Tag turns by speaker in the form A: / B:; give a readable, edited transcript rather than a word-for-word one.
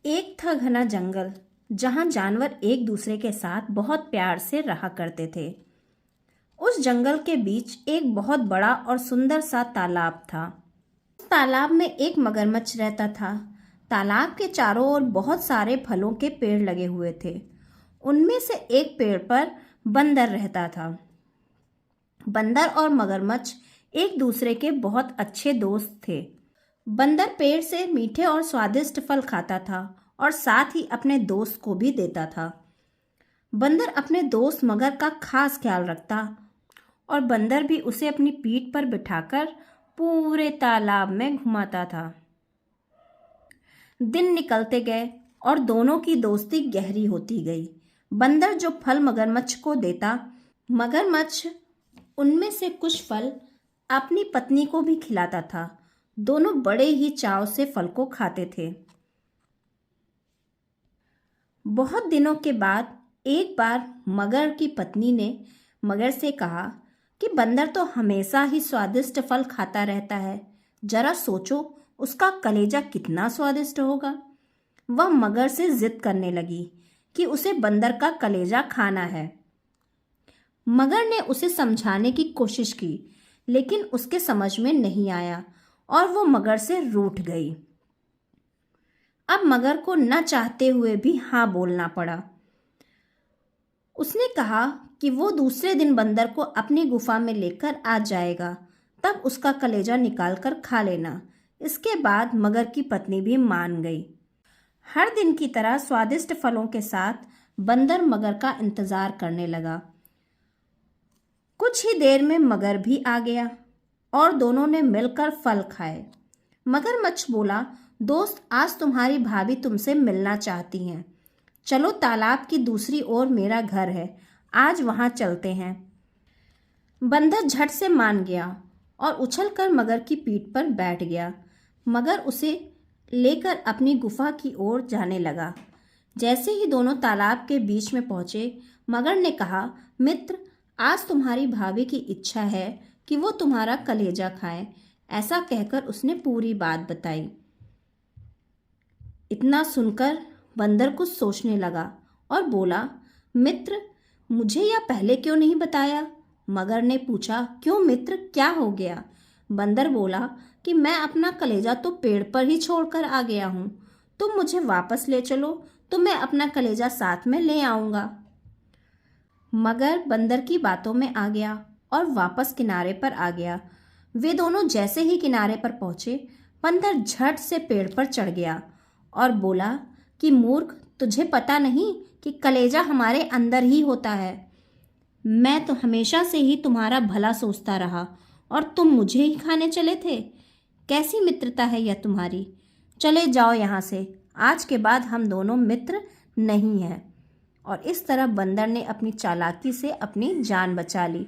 A: एक था घना जंगल जहां जानवर एक दूसरे के साथ बहुत प्यार से रहा करते थे। उस जंगल के बीच एक बहुत बड़ा और सुंदर सा तालाब था। उस तालाब में एक मगरमच्छ रहता था। तालाब के चारों ओर बहुत सारे फलों के पेड़ लगे हुए थे। उनमें से एक पेड़ पर बंदर रहता था। बंदर और मगरमच्छ एक दूसरे के बहुत अच्छे दोस्त थे। बंदर पेड़ से मीठे और स्वादिष्ट फल खाता था और साथ ही अपने दोस्त को भी देता था। बंदर अपने दोस्त मगर का खास ख्याल रखता और बंदर भी उसे अपनी पीठ पर बिठाकर पूरे तालाब में घुमाता था। दिन निकलते गए और दोनों की दोस्ती गहरी होती गई। बंदर जो फल मगरमच्छ को देता, मगरमच्छ उनमें से कुछ फल अपनी पत्नी को भी खिलाता था। दोनों बड़े ही चाव से फल को खाते थे। बहुत दिनों के बाद एक बार मगर की पत्नी ने मगर से कहा कि बंदर तो हमेशा ही स्वादिष्ट फल खाता रहता है, जरा सोचो उसका कलेजा कितना स्वादिष्ट होगा। वह मगर से जिद करने लगी कि उसे बंदर का कलेजा खाना है। मगर ने उसे समझाने की कोशिश की, लेकिन उसके समझ में नहीं आया और वो मगर से रूठ गई। अब मगर को न चाहते हुए भी हाँ बोलना पड़ा। उसने कहा कि वो दूसरे दिन बंदर को अपनी गुफा में लेकर आ जाएगा, तब उसका कलेजा निकाल कर खा लेना। इसके बाद मगर की पत्नी भी मान गई। हर दिन की तरह स्वादिष्ट फलों के साथ बंदर मगर का इंतजार करने लगा। कुछ ही देर में मगर भी आ गया और दोनों ने मिलकर फल खाए। मगरमच्छ बोला, दोस्त, आज तुम्हारी भाभी तुमसे मिलना चाहती हैं। चलो, तालाब की दूसरी ओर मेरा घर है, आज वहां चलते हैं। बंदर झट से मान गया और उछलकर मगर की पीठ पर बैठ गया। मगर उसे लेकर अपनी गुफा की ओर जाने लगा। जैसे ही दोनों तालाब के बीच में पहुंचे, मगर ने कहा, मित्र, आज तुम्हारी भाभी की इच्छा है कि वो तुम्हारा कलेजा खाए। ऐसा कहकर उसने पूरी बात बताई। इतना सुनकर बंदर कुछ सोचने लगा और बोला, मित्र, मुझे यह पहले क्यों नहीं बताया? मगर ने पूछा, क्यों मित्र, क्या हो गया? बंदर बोला कि मैं अपना कलेजा तो पेड़ पर ही छोड़कर आ गया हूँ। तुम मुझे वापस ले चलो तो मैं अपना कलेजा साथ में ले आऊँगा। मगर बंदर की बातों में आ गया और वापस किनारे पर आ गया। वे दोनों जैसे ही किनारे पर पहुंचे, बंदर झट से पेड़ पर चढ़ गया और बोला कि मूर्ख, तुझे पता नहीं कि कलेजा हमारे अंदर ही होता है। मैं तो हमेशा से ही तुम्हारा भला सोचता रहा और तुम मुझे ही खाने चले थे। कैसी मित्रता है यह तुम्हारी? चले जाओ यहाँ से, आज के बाद हम दोनों मित्र नहीं हैं। और इस तरह बंदर ने अपनी चालाकी से अपनी जान बचा ली।